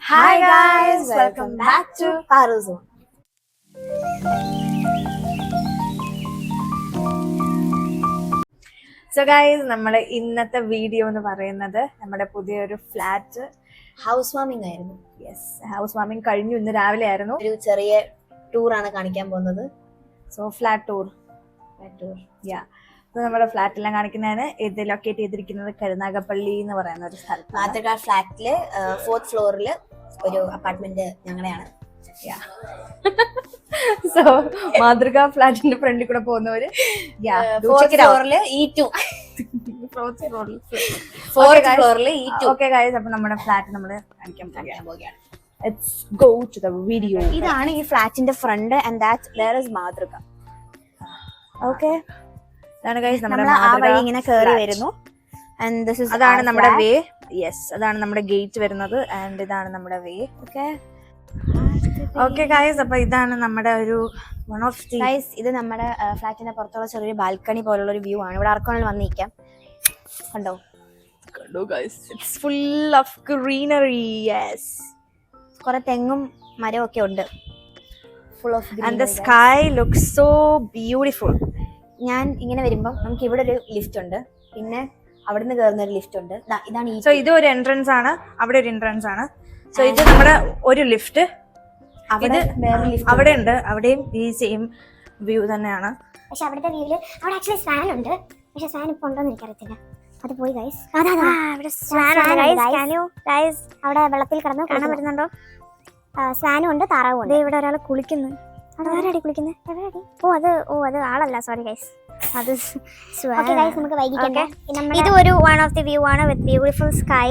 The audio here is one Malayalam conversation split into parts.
Hi guys, welcome back to Paruzone. So guys, നമ്മുടെ ഇന്നത്തെ വീഡിയോ എന്ന് പറയുന്നത് നമ്മുടെ പുതിയൊരു ഫ്ലാറ്റ് ഹൗസ് വാമിംഗ് ആയിരുന്നു. ഹൗസ് വാമിംഗ് കഴിഞ്ഞു. ഇന്ന് രാവിലെ ആയിരുന്നു. ഒരു ചെറിയ ടൂറാണ് കാണിക്കാൻ പോകുന്നത്. സോ ഫ്ലാറ്റ് ടൂർ നമ്മുടെ ഫ്ലാറ്റെല്ലാം കാണിക്കുന്നതാണ്. ഇത് ലൊക്കേറ്റ് ചെയ്തിരിക്കുന്നത് കരുനാഗപ്പള്ളി എന്ന് പറയുന്ന ഒരു സ്ഥലത്ത്. മാതൃക ഫ്ലാറ്റില് 4th ഫ്ലോറിൽ ഒരു അപ്പാർട്ട്മെന്റ് ഞങ്ങളുടെയാണ്. സോ മാതൃക ഫ്ലാറ്റിന്റെ ഫ്രണ്ടിൽ കൂടെ പോകുന്നവര് 4th ഫ്ലോറിൽ E2 ഓക്കെ ഗൈസ്, അപ്പൊ നമ്മുടെ ഫ്ലാറ്റ് നമ്മള് കാണിക്കാൻ പോവുകയാണ്. Let's go to the video. ഇതാണ് ഈ ഫ്ലാറ്റിന്റെ front and that there is മാതൃക. ഓക്കെ, ഇതാണ് ഗൈസ് നമ്മുടെ ആ വഴി ഇങ്ങനെ കേറി വരുന്നു. And this is അതാണ് നമ്മുടെ വേ. അതാണ് നമ്മുടെ ഗേറ്റ് വരുന്നത് ആൻഡ് ഇതാണ് നമ്മുടെ വേ. ഓക്കെ ഗൈസ്, അപ്പൊ ഇതാണ് നമ്മുടെ ഒരു വൺ ഓഫ് ദി ഗൈസ്. ഇത് നമ്മുടെ ഫ്ലാറ്റിന്റെ പുറത്തുള്ള ചെറിയൊരു ബാൽക്കണി പോലുള്ള ഒരു വ്യൂ ആണ്. ഇവിടെ ആർക്കാണെങ്കിൽ വന്നിരിക്കാം. കണ്ടോ guys, it's full of greenery. കുറെ തെങ്ങും മരവും ഒക്കെ ഉണ്ട്. Full of and the sky looks so beautiful. ഞാൻ ഇങ്ങനെ വരുമ്പോൾ നമുക്ക് ഇവിടെ ഒരു ലിഫ്റ്റ് ഉണ്ട്, പിന്നെ അവിടുന്ന് കയറുന്ന ഒരു ലിഫ്റ്റ് ഉണ്ട്. ഇതാണ് സോ ഇത് ഒരു എൻട്രൻസ് ആണ്, അവിടെ ഒരു എൻട്രൻസ് ആണ്. സോ ഇത് നമ്മുടെ ഒരു ലിഫ്റ്റ്, അവിടെ വേറെ ലിഫ്റ്റ് അവിടെ ഉണ്ട്. അവിടെയും ഈ സെയിം വ്യൂ തന്നെയാണ്. പക്ഷെ അവിടുത്തെ വ്യൂവില് അവിടെ ആക്ച്വലി സ്വാൻ ഉണ്ട്. പക്ഷെ സ്വാൻ ഇപ്പൊ ഉണ്ടോന്ന് എനിക്കറിയത്തില്ല. അത് പോയി ഗൈസ്. അവിടെ വെള്ളത്തിൽ കിടന്ന് കാണാൻ പറ്റുന്നുണ്ടോ? സ്വാനും ഉണ്ട്, താറാവും ഉണ്ട്. ഇവിടെ ഒരാൾ കുളിക്കുന്നു. ആരാടി കുളിക്കുന്നത്? എവിടെയാടി? അത് ആളല്ല, സോറി ഗൈസ്. അത് നമുക്ക് വൈകിക്കണ്ട. ഇത് ഒരു വൺ ഓഫ് ദി വ്യൂ ആണ് വിത്ത് ബ്യൂട്ടിഫുൾ സ്കൈ.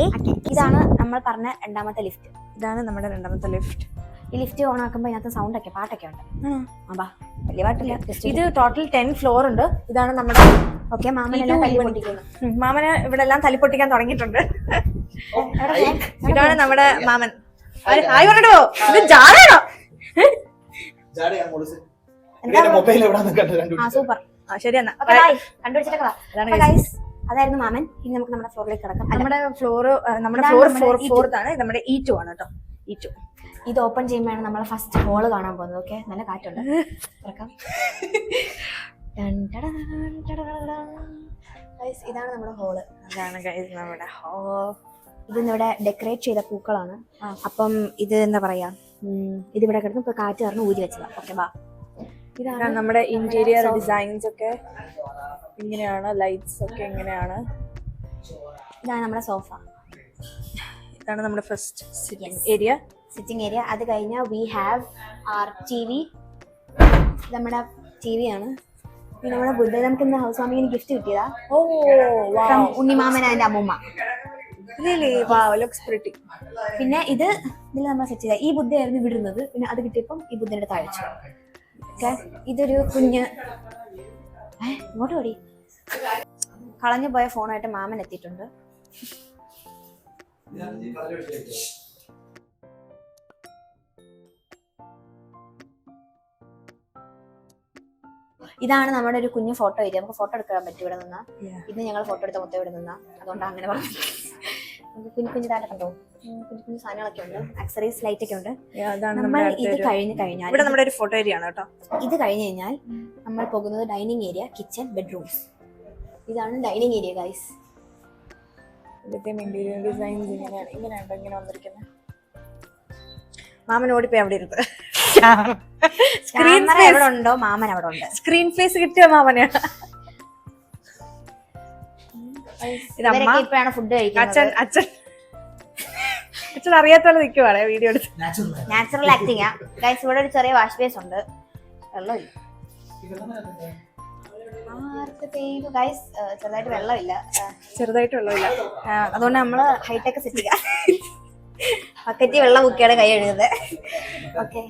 ഇതാണ് നമ്മൾ പറഞ്ഞ രണ്ടാമത്തെ ലിഫ്റ്റ്. ഇതാണ് നമ്മുടെ രണ്ടാമത്തെ ലിഫ്റ്റ്. ഈ ലിഫ്റ്റ് ഓൺ ആക്കുമ്പോൾ ഇതിനകത്ത് സൗണ്ട് ഒക്കെ പാട്ടൊക്കെ ഉണ്ട്. വലിയ പാട്ടില്ല. ഇത് ടോട്ടൽ 10 ഫ്ലോർ ഉണ്ട്. ഇതാണ് നമ്മുടെ മാമന് ഇവിടെ എല്ലാം തല്ലിപ്പൊട്ടിക്കാൻ തുടങ്ങിയിട്ടുണ്ട്. ഇതാണ് നമ്മുടെ മാമൻ. ഹായ് പറഞ്ഞോ. ഇത് ജാടയാണോ? സൂപ്പർ, ശരി എന്നാ കണ്ടുപിടിച്ചിട്ടൊക്കെ. അതായിരുന്നു മാമൻ. ഇനി നമുക്ക് നമ്മുടെ ഫ്ലോറിലേക്ക് കിടക്കാം. നമ്മുടെ ഫ്ലോർ 4th ആണ്. നമ്മുടെ E2 ആണ് കേട്ടോ. E2 ഇത് ഓപ്പൺ ചെയ്യുമ്പോഴാണ് നമ്മൾ ഫസ്റ്റ് ഹോള് കാണാൻ പോകുന്നത്. ഓക്കെ, നല്ല കാറ്റുണ്ട്. ഇതാണ് നമ്മുടെ ഹോള്. അതാണ് ഗൈസ് നമ്മുടെ ഇതിന്നിവിടെ ഡെക്കറേറ്റ് ചെയ്ത പൂക്കളാണ്. അപ്പം ഇത് എന്താ പറയാ, ഇതിവിടെ കിടന്ന് ഇപ്പൊ കാറ്റ് കാരണം ഊരി വെച്ചതാ. ഓക്കെ, ബാ. ഇതാണ് നമ്മുടെ ഇന്റീരിയർ ഡിസൈൻസ് ഒക്കെ ഇങ്ങനെയാണ്. ലൈറ്റ്സ് ഒക്കെ ഇങ്ങനെയാണ്. ഇതാണ് നമ്മുടെ സോഫ. ഇതാണ് നമ്മുടെ ഫസ്റ്റ് സിറ്റിംഗ് ഏരിയ. അത് കഴിഞ്ഞാൽ വി ഹാവ് ആർ TV. നമ്മുടെ TV ആണ്. പിന്നെ നമ്മുടെ ബുദ്ധ നമുക്ക് ഇന്ന് ഹൗസ് വാമിങ്ങിന് ഗിഫ്റ്റ് കിട്ടിയതാ. ഉണ്ണിമാമൻ ആൻഡ് അമ്മൂമ്മ. പിന്നെ ഇതിൽ നമ്മൾ സെറ്റ് ചെയ്ത ഈ ബുദ്ധയായിരുന്നു വിടുന്നത്. പിന്നെ അത് കിട്ടിയപ്പം ഈ ബുദ്ധയുടെ താഴ്ച. ഓക്കെ, ഇതൊരു കുഞ്ഞ് ഇങ്ങോട്ട് ഓടി കളഞ്ഞു പോയ ഫോണായിട്ട് മാമൻ എത്തിയിട്ടുണ്ട്. ഇതാണ് നമ്മുടെ ഒരു കുഞ്ഞു ഫോട്ടോ ഏരിയ. നമുക്ക് ഫോട്ടോ എടുക്കാൻ പറ്റും ഇവിടെ നിന്നാ. ഇന്ന് ഞങ്ങൾ ഫോട്ടോ എടുത്ത മൊത്തം ഇവിടെ നിന്നാ, അതുകൊണ്ടാണ് അങ്ങനെ പറഞ്ഞത്. കുഞ്ഞു താഴെ കണ്ടോ, കുഞ്ഞു സാധനങ്ങളൊക്കെ ഉണ്ട്, ആക്സറീസ്, ലൈറ്റ് ഒക്കെ ഉണ്ട്. നമ്മൾ ഇത് കഴിഞ്ഞാൽ ഇവിടെ നമ്മുടെ ഒരു ഫോട്ടോ ഏരിയ ആണ് കേട്ടോ. ഇത് കഴിഞ്ഞ് കഴിഞ്ഞാൽ നമ്മൾ പോകുന്നത് ഡൈനിങ് ഏരിയ, കിച്ചൺ, ബെഡ്റൂംസ്. ഇതാണ് ഡൈനിങ് ഏരിയ ഗൈസ്. ഇവിടുത്തെ ഇന്റീരിയർ ഡിസൈൻസ് ഇങ്ങനെ വന്നിരിക്കുന്നത്. മാമൻ ഓടിപ്പോയി അവിടെ ഇരുന്നത്. സ്ക്രീൻ എവിടെ ഉണ്ടോ മാമൻ അവിടെ ഉണ്ട്. സ്ക്രീൻ ഫേസ് കിട്ടിയ മാമനാണ്. ഇപ്പോഴാണ് ഫുഡ് കഴിക്കുന്നത്. അച്ഛൻ അറിയാത്ത പോലെ നിൽക്കുവാണ് വീഡിയോ എടുത്ത്. നാച്ചുറൽ ആക്ടിങ് ആ ഗൈസ്. ഇവിടെ ഒരു ചെറിയ വാഷ് ബേസ് ഉണ്ട്. വെള്ളമില്ല ഗൈസ്, ചെറുതായിട്ട് വെള്ളമില്ല. അതുകൊണ്ട് നമ്മള് ഹൈടെക് സെറ്റ് ചെയ്യാം. ബക്കറ്റ് വെള്ളം മുക്കിയാണ് കൈ എഴുതുന്നത്. ഓക്കെ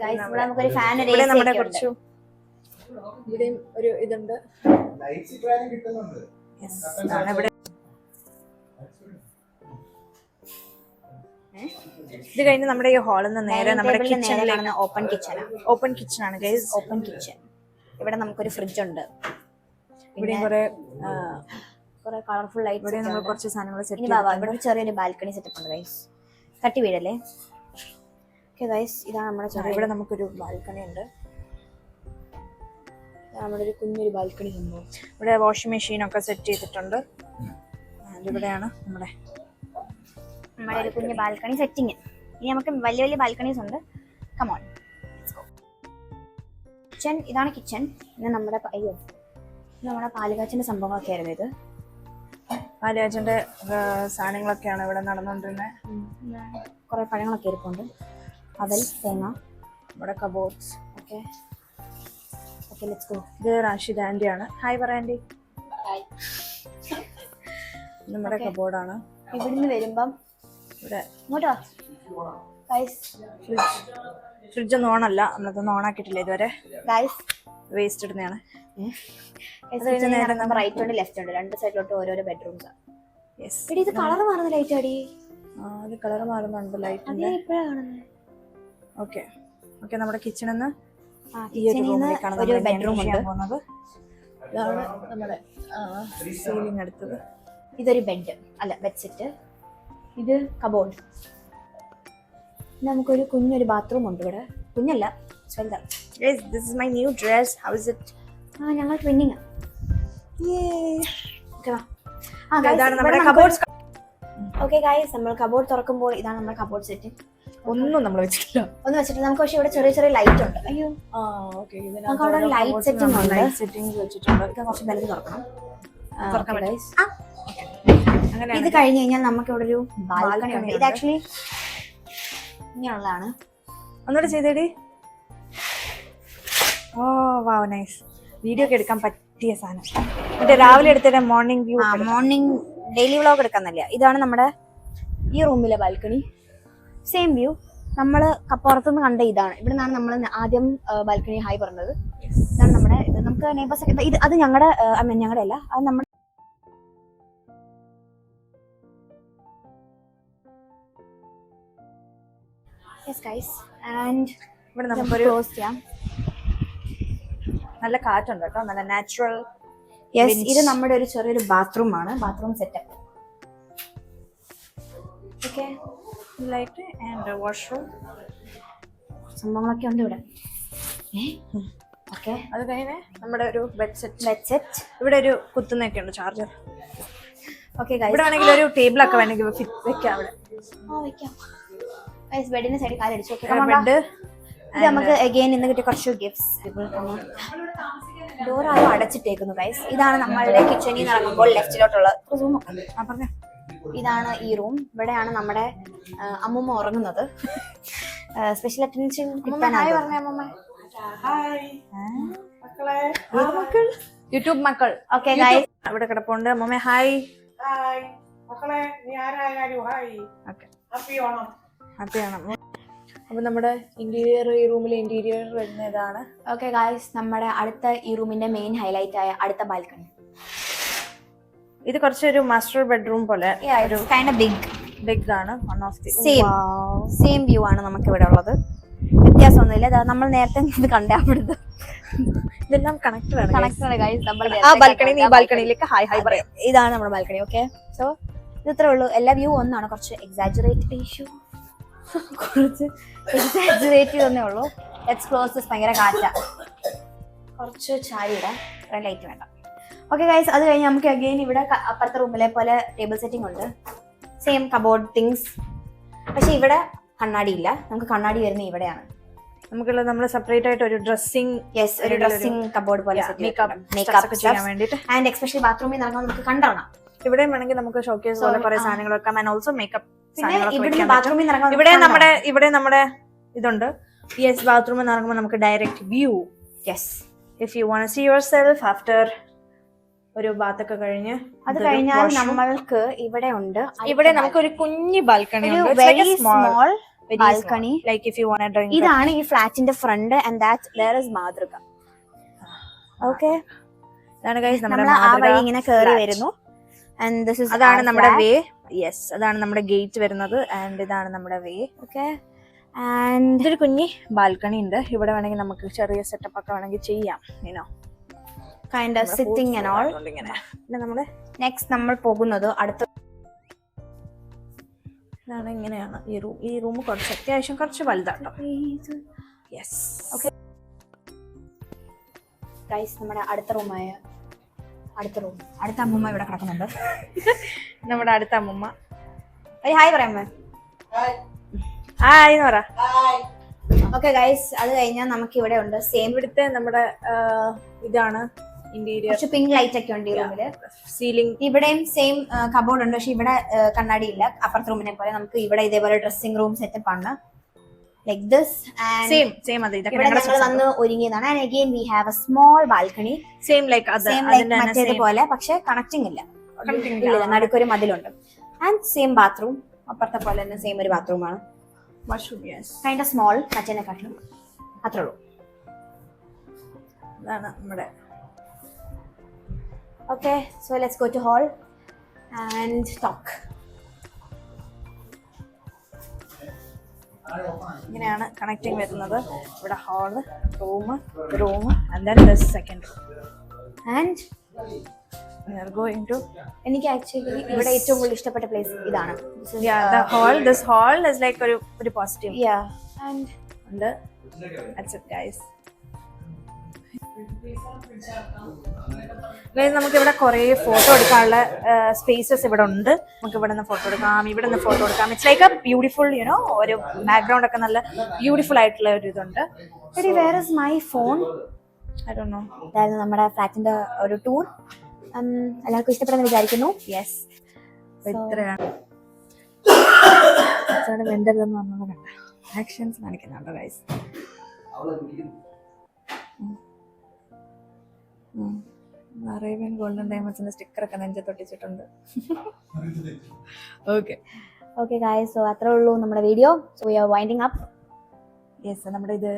ഗൈസ്, ഇവിടെ നമുക്കൊരു ഫാൻ നമ്മുടെ കുറച്ചു ഇവിടെയും ഒരു ഇതുണ്ട്. ഇത് കഴിഞ്ഞ് നമ്മുടെ ഈ ഹാളിൽ നിന്ന് നേരെ നമ്മുടെ കിച്ചണിലേക്ക്. ഓപ്പൺ കിച്ചൺ ആണ് ഗൈസ്. Open kitchen. ഇവിടെ നമുക്കൊരു ഫ്രിഡ്ജ് ഉണ്ട്. ഇവിടെ കുറെ കുറെ കളർഫുൾ ഇവിടെ ലൈറ്റ്സ് നമ്മൾ കുറച്ച് സാധനങ്ങൾ സെറ്റ് ഇനി വാ ഇവിടെ ഒരു ചെറിയൊരു ബാൽക്കണി സെറ്റപ്പ് ഉണ്ട് ഗൈസ്. തട്ടി വീഴല്ലേ. ഓക്കെ ഗൈസ്, ഇതാണ് നമ്മുടെ ചെറിയ ഇവിടെ നമുക്കൊരു ബാൽക്കണി ഉണ്ട്. നമ്മുടെ ഒരു കുഞ്ഞൊരു ബാൽക്കണി സംഭവം. ഇവിടെ വാഷിംഗ് മെഷീൻ ഒക്കെ സെറ്റ് ചെയ്തിട്ടുണ്ട്. ഇവിടെയാണ് നമ്മുടെ ഒരു കുഞ്ഞ് ബാൽക്കണി സെറ്റിങ്. ഇനി നമുക്ക് വലിയ വലിയ ബാൽക്കണീസ് ഉണ്ട്. Come on kitchen. ഇതാണ് കിച്ചൺ. പിന്നെ നമ്മുടെ നമ്മുടെ പാലുകാച്ചിന്റെ സംഭവങ്ങളൊക്കെ ആയിരുന്നു ഇത്. പാലുകാച്ചിന്റെ സാധനങ്ങളൊക്കെയാണ് ഇവിടെ നടന്നുകൊണ്ടിരുന്നത്. കുറെ പഴങ്ങളൊക്കെ ഇരിപ്പുണ്ട്. അവൽ, തേങ്ങ, നമ്മുടെ cupboards. Okay okay, let's go. ഇത് റാഷിദ് ആന്റി ആണ്. ഹായ് പറ ആന്റി. നമ്മുടെ കബോർഡാണ്. ഇവിടുന്ന് വരുമ്പം ഇവിടെ ഇങ്ങോട്ട് വാ ഗൈസ്. ഫ്രിഡ്ജ് ഒന്നും ഓണല്ല, നമ്മളതൊന്നും ഓണാക്കിയിട്ടില്ല ഇതുവരെ. ഗൈസ് വേസ്റ്റ് ഇടുന്നതാണ്. റൈറ്റ് ഉണ്ട് ലെഫ്റ്റ് ഉണ്ട്, രണ്ട് സൈഡിലോട്ട് ഓരോരോ ബെഡ്റൂംസ്. യെസ്. എടി ഇത് കളർ മാറുന്ന ലൈറ്റ് അടി. അത് കളർ മാറുന്നുണ്ട് ലൈറ്റിന്റെ. ഇപ്പോഴാണ് കാണുന്നത്. ഓക്കെ ഓക്കെ, നമ്മുടെ കിച്ചണിൽ നിന്ന് ഈ ഒരു കിച്ചണിൽ റൂമിലേക്കാണ് ഒരു നമ്മൾ ബെഡ്റൂം ഉണ്ട്. പോകുന്നത്. ഇതാണ് നമ്മുടെ സീലിംഗ് എടുത്തത്. ഇതൊരു ബെഡ് അല്ല ബെഡ് സെറ്റ്. ഇത് കബോർഡ്. നമുക്കൊരു കുഞ്ഞൊരു ബാത്റൂം ഉണ്ട് ഇവിടെ. കുഞ്ഞല്ല, ചെറുതാ. Guys, this is my new dress. How is it? ഞങ്ങൾ ട്വിന്നിങ്. ഇതാണ് നമ്മുടെ കബോർഡ്. ഓക്കെ ഗൈസ്, നമ്മൾ കബോർഡ് തുറക്കുമ്പോൾ ഇതാണ് നമ്മുടെ കബോർഡ് സെറ്റ്. ഒന്നും നമ്മൾ വെച്ചിട്ടില്ല, ഒന്നും വെച്ചിട്ട് നമുക്ക് പക്ഷേ ഇവിടെ ചെറിയ ചെറിയ ലൈറ്റ് ഉണ്ട്. അയ്യോ നമുക്ക് അവിടെ ലൈറ്റ് സെറ്റിംഗ് ഉണ്ട്. സെറ്റിംഗ്സ് വെച്ചിട്ടുണ്ട്. ഇത് കുറച്ച് വലുത് തുറക്കണം. തുറക്കാൻ ഗൈസ്, അങ്ങനെ ഇത് കഴിഞ്ഞ് കഴിഞ്ഞാൽ നമുക്ക് ഇവിടെ ഒരു ബാൽക്കണി ഉണ്ട്. ഇത് ആക്ച്വലി ഇങ്ങനെയുള്ളതാണ്. ഒന്നുകൂടെ ചെയ്തേടി. ഓ വാവ്, നൈസ്. വീഡിയോ ഒക്കെ എടുക്കാൻ പറ്റിയ സാധനം. മറ്റേ രാവിലെ എടുത്തിട്ട് morning view. Morning daily vlog എടുക്കാന്നല്ല. ഇതാണ് നമ്മുടെ ഈ റൂമിലെ ബാൽക്കണി. Same view. നമ്മൾ പുറത്തുനിന്ന് കണ്ട ഇതാണ്. ഇവിടെ നിന്നാണ് നമ്മൾ ആദ്യം ബാൽക്കണി ഹായ് പറഞ്ഞത്. ഇതാണ് നമ്മുടെ ഇത്. നമുക്ക് നെയ്ബേഴ്സ് ഒക്കെ ഇത് അത് ഞങ്ങളുടെ ഞങ്ങളുടെ അല്ല, അത് നമ്മുടെ യെസ് ഗൈസ്. ആൻഡ് ഇവിടെ നമുക്കൊരു ക്ലോസ് ചെയ്യാം. നല്ല കാറ്റുണ്ട് കേട്ടോ, നല്ല നാച്ചുറൽ. യെസ്, ഇത് നമ്മുടെ ഒരു ചെറിയൊരു ബാത്റൂം ആണ്. Bathroom setup. Okay, light and washroom സംഭവങ്ങളൊക്കെ ഉണ്ട് ഇവിടെ. ഓക്കെ, അത് കഴിഞ്ഞ് നമ്മുടെ ഒരു ബെഡ് സെറ്റ്. സെറ്റ് ഇവിടെ ഒരു കുത്തുന്നൊക്കെ ഉണ്ട്, ചാർജർ. ഓക്കെ ഇവിടെ ഗൈസ്, ആണെങ്കിൽ ഒരു ടേബിളൊക്കെ വേണമെങ്കിൽ വെക്കാം അവിടെ. വെക്കാം ഗൈസ്. ബെഡിന്റെ സൈഡിൽ കാലടിച്ചു. Okay, bed. ഇത് നമുക്ക് അഗൈൻ ഇന്ന് കിട്ടിയ കുറച്ച് ഗിഫ്റ്റ്സ്. ഡോർ ആരും അടച്ചിട്ടേക്കുന്നു ഗൈസ്. ഇതാണ് നമ്മളുടെ കിച്ചണിൽ നിന്ന് ഇറങ്ങുമ്പോൾ ലെഫ്റ്റിലോട്ടുള്ള റൂം. പറഞ്ഞോ. ഇതാണ് ഈ റൂം. ഇവിടെയാണ് നമ്മുടെ അമ്മൂമ്മ ഉറങ്ങുന്നത്. സ്പെഷ്യൽ അറ്റൻഷൻ കിട്ടാനായി യൂട്യൂബ് മക്കൾ. ഓക്കെ ഗൈസ്, ഇവിടെ കിടപ്പുണ്ട്. അമ്മമ്മ ഹായ്. ഹാപ്പിയാണ്. അപ്പൊ നമ്മുടെ ഇന്റീരിയർ, ഈ റൂമിലെ ഇന്റീരിയർ വരുന്ന ഇതാണ്. ഓക്കെ ഗൈസ്, നമ്മുടെ അടുത്ത ഈ റൂമിന്റെ മെയിൻ ഹൈലൈറ്റ് ആയ അടുത്ത ബാൽക്കണി. ഇത് കുറച്ചൊരു മാസ്റ്റർ ബെഡ്റൂം പോലെ ബിഗ് ആണ്. One of the same view ആണ് നമുക്ക് ഇവിടെ ഉള്ളത്. വ്യത്യാസമൊന്നുമില്ല. നമ്മൾ നേരത്തെ ഇത് കണ്ടത് ഇതെല്ലാം കണക്റ്റഡ് ആണ്. ആ ബാൽക്കണി ഈ ബാൽക്കണിയിലേക്ക് ഹായ് ഹായ് പറയാം. ഇതാണ് നമ്മുടെ ബാൽക്കണി. ഓക്കെ, സോ ഇത് ഇത്രേ ഉള്ളൂ. എല്ലാ വ്യൂ ഒന്നാണ്. കുറച്ച് എക്സാജറേറ്റ് ഇഷ്യൂ, കുറച്ച് എക്സാജറേറ്റ് ചെയ്തേ ഉള്ളൂ. Let's close this. ഭയങ്കര കാറ്റാ. കുറച്ച് ചാരിയിടാം, ലൈറ്റ് വേണ്ട. ഓക്കെ ഗൈസ്, അത് കഴിഞ്ഞ് നമുക്ക് അഗെയിൻ ഇവിടെ അപ്പുറത്തെ റൂമിലെ പോലെ ടേബിൾ സെറ്റിംഗ് ഉണ്ട്. Same cupboard things. പക്ഷെ ഇവിടെ കണ്ണാടി ഇല്ല. നമുക്ക് കണ്ണാടി വരുന്നത് ഇവിടെയാണ്. നമുക്കുള്ള നമ്മുടെ സെപ്പറേറ്റ് ആയിട്ട് ഒരു ഡ്രസ്സിംഗ്, യെസ്, ഒരു ഡ്രസ്സിംഗ് കബോർഡ് പോലെ മേക്കപ്പ് ചെയ്യാൻ വേണ്ടിയിട്ട്. ആൻഡ് എക്സ്പെഷ്യലി ബാത്റൂമിൽ നടക്കാൻ നമുക്ക് കണ്ടിറങ്ങാം. ഇവിടെയും വേണമെങ്കിൽ നമുക്ക് ഷോക്കേസ് പോലെ കുറെ സാധനങ്ങൾ വെക്കാം. And also makeup. ഇവിടെ നമ്മുടെ ഇതുണ്ട്. യെസ്, ബാത്റൂമിൽ ഇറങ്ങുമ്പോൾ നമുക്ക് direct view. Yes, if you want to see yourself after ഒരു ബാത്തൊക്കെ കഴിഞ്ഞ്. അത് കഴിഞ്ഞാൽ നമ്മൾക്ക് ഇവിടെ ഉണ്ട്. ഇവിടെ നമുക്ക് ഒരു കുഞ്ഞു ബാൽക്കണി ഉണ്ട്. Very small balcony. Like if you want to drink. ഇതാണ് ഈ ഫ്ലാറ്റിന്റെ front. And that there is മാതൃക. ഓക്കെ, ഇതാണ് ഗൈസ് നമ്മൾ ആ വഴി ഇങ്ങനെ കേറി വരുന്നു. ആൻഡ് ദിസ് ഈസ് അതാണ് നമ്മുടെ വേ. യെസ്, അതാണ് നമ്മുടെ ഗേറ്റ് വരുന്നത്. ആൻഡ് ഇതാണ് നമ്മുടെ വേ. ഓക്കെ, ആൻഡ് ഇതൊരു കുഞ്ഞി ബാൽക്കണി ഉണ്ട്. ഇവിടെ വേണമെങ്കിൽ നമുക്ക് ചെറിയ സെറ്റപ്പ് ഒക്കെ വേണമെങ്കിൽ ചെയ്യാം. You know, kind of sitting and all. ഇങ്ങനെ പിന്നെ നമ്മുടെ നെക്സ്റ്റ് നമ്മൾ പോകുന്നത് അടുത്ത ഇതാണ്, ഇങ്ങനെയാണ് ഈ റൂം കുറച്ച് അത്യാവശ്യം കുറച്ച് വലുതാട്ടോ. യെസ്. ഓക്കെ ഗൈസ്, നമ്മുടെ അടുത്ത റൂം അടുത്ത അമ്മൂമ്മ ഇവിടെ കിടക്കുന്നുണ്ട്. നമ്മുടെ അടുത്ത അമ്മൂമ്മ. ഹായ് പറയാമേ. ഹായ് എന്ന് പറ. ഓക്കെ ഗൈസ്, അത് കഴിഞ്ഞാൽ നമുക്ക് ഇവിടെ ഉണ്ട് സെയിം ഇവിടുത്തെ നമ്മുടെ ഇതാണ് ഇന്റീരിയർ. കുറച്ച് പിങ്ക് ലൈറ്റ് ഒക്കെ ഉണ്ട് ഈ റൂമില്. സീലിംഗ് ഇവിടെയും സെയിം കബോർഡ് ഉണ്ട്, പക്ഷെ ഇവിടെ കണ്ണാടി ഇല്ല. അപ്പുറത്തെ റൂമിനെ പോലെ നമുക്ക് ഇവിടെ ഇതേപോലെ ഡ്രസ്സിംഗ് റൂം സെറ്റപ്പ് ആണ്, ലൈക്ക് ദിസ്. സെയിം അതെ. ഇവിടെ ഞങ്ങൾ വന്ന് ഒരുങ്ങിയതാണ്. And again we have a small balcony, same like മറ്റേതുപോലെ, പക്ഷെ കണക്റ്റിംഗ് ഇല്ല, നടുക്കൊരു മതിലുണ്ട്. ആൻഡ് സെയിം ബാത്റൂം, അപ്പുറത്തെ പോലെ തന്നെ സെയിം ഒരു ബാത്റൂമാണ്. കൈൻഡ് ഓഫ് സ്മോൾ, മറ്റേനെക്കാട്ടിലും അത്രേ ഉള്ളൂ. ഇതാണ് നമ്മുടെ. Okay, so let's go to hall and talk. ഇങ്ങനെയാണ് കണക്റ്റിംഗ് വരുന്നത്. ഇവിടെ hall, room and then this second and we are going to. എനിക്ക് ആക്ച്വലി ഇവിടെ ഏറ്റവും കൂടുതൽ ഇഷ്ടപ്പെട്ട പ്ലേസ് ഇതാണ്. the hall, this hall is like ഒരു positive. and that's it guys. നമുക്ക് ഇവിടെ കുറെ ഫോട്ടോ എടുക്കാനുള്ള സ്പേസസ് ഇവിടെ ഉണ്ട്. നമുക്ക് ഇവിടെ നിന്ന് ഫോട്ടോ എടുക്കാം, ഇവിടെ നിന്ന് ഫോട്ടോ എടുക്കാം. ഇറ്റ്സ് ലൈക്ക് എ ബ്യൂട്ടിഫുൾ ഒരു ബാക്ക്ഗ്രൗണ്ട് ഒക്കെ നല്ല ബ്യൂട്ടിഫുൾ ആയിട്ടുള്ള ഒരു ഇതുണ്ട്. Where is my phone? I don't know. അതായത് നമ്മുടെ ഫ്ലാറ്റിന്റെ ഒരു ടൂർ എല്ലാവർക്കും ഇഷ്ടപ്പെടുന്ന വിചാരിക്കുന്നു. യെസ്, ഇത്രയാണ് വെണ്ടരുതെന്ന് പറഞ്ഞത്. ആക്ഷൻസ് കാണിക്കുന്നുണ്ടോ ഗൈസ്? അറേബ്യൻ ഗോൾഡൻ ഡയമണ്ട്സിന്റെ സ്റ്റിക്കർ ഒക്കെ നെഞ്ചത്ത് ഒട്ടിച്ചിട്ടുണ്ട്. ഓക്കെ ഗൈസ്, സോ അത്രേ ഉള്ളൂ നമ്മുടെ video. So we are winding up. Yes, നമ്മുടെ ഇത്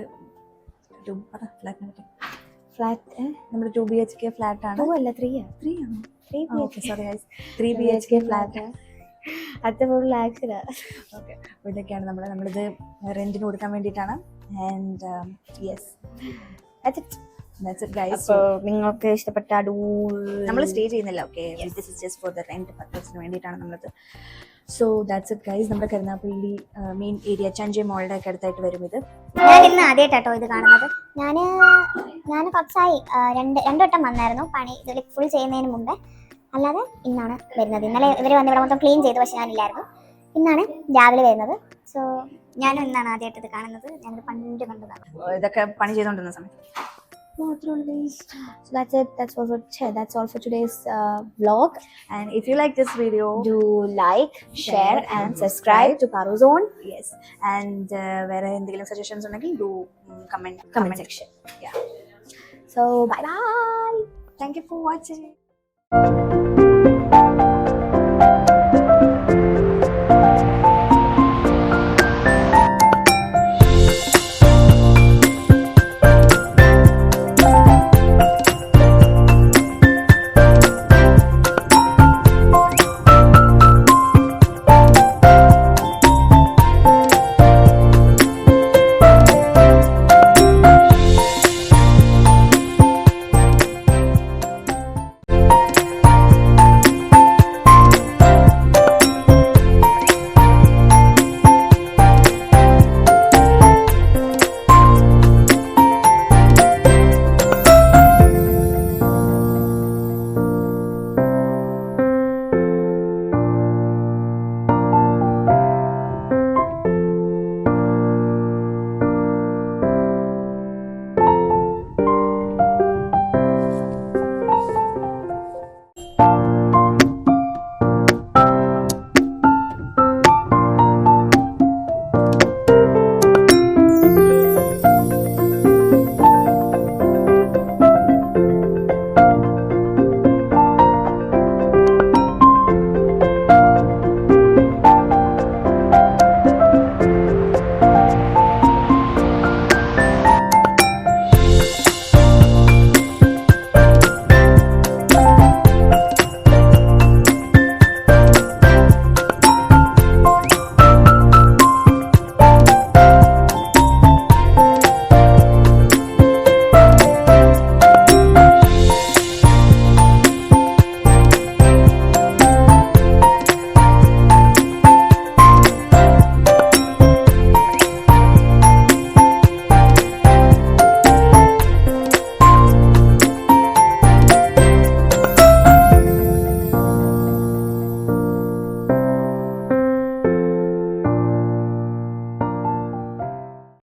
ഫ്ലാറ്റ് നമ്മുടെ 2 BHK ഫ്ലാറ്റ് ആണ്. 2 അല്ല 3 ആണോ? 3 okay sorry guys, 3 BHK flat. അടുത്ത ഫുൾ ആക്സിലാ. ഓക്കെ, അപ്പോൾ ഇതൊക്കെയാണ് നമ്മളിത് റെന്റിന് കൊടുക്കാൻ വേണ്ടിയിട്ടാണ്. And yes, that's it guys. അപ്പോൾ നിങ്ങൾക്ക് ഇഷ്ടപ്പെട്ട നമ്മൾ സ്റ്റേ ചെയ്യുന്നില്ല. Okay, this is just for the rent പർപ്പസിന് വേണ്ടിയിട്ടാണ് നമ്മളത്. So that's it guys. നമ്മുടെ കരുനാഗപ്പള്ളി മെയിൻ ഏരിയ ചഞ്ചേ മോളുടെ ഒക്കെ അടുത്തായിട്ട് വരും ഇത്. ഞാൻ ഇന്ന് ആദ്യമായിട്ടോ ഇത് കാണുന്നത്. ഞാൻ കുറച്ചായി രണ്ടു വട്ടം വന്നായിരുന്നു പണി ഇതിൽ ഫുൾ ചെയ്യുന്നതിന് മുമ്പേ, അല്ലാതെ ഇന്നാണ് വരുന്നത്. ഇന്നലെ ഇവർ വന്ന് ഇവിടെ മൊത്തം ക്ലീൻ ചെയ്തു, പക്ഷെ ഞാനില്ലായിരുന്നു. ഇന്നാണ് രാവിലെ വരുന്നത്. സോ ഞാനും ഇന്നാണ് ആദ്യമായിട്ട് ഇത് കാണുന്നത്. ഞാനത് പണ്ട് കണ്ടതാണ്, ഇതൊക്കെ പണി ചെയ്തുകൊണ്ടിരുന്ന സമയത്ത്. So that's all for today's vlog. And if you like this video, do like, share and subscribe to Paru Zone. yes, and വേറെ എന്തെങ്കിലും സജഷൻസ് ഉണ്ടെങ്കിൽ do comment section. So bye bye. Thank you for watching.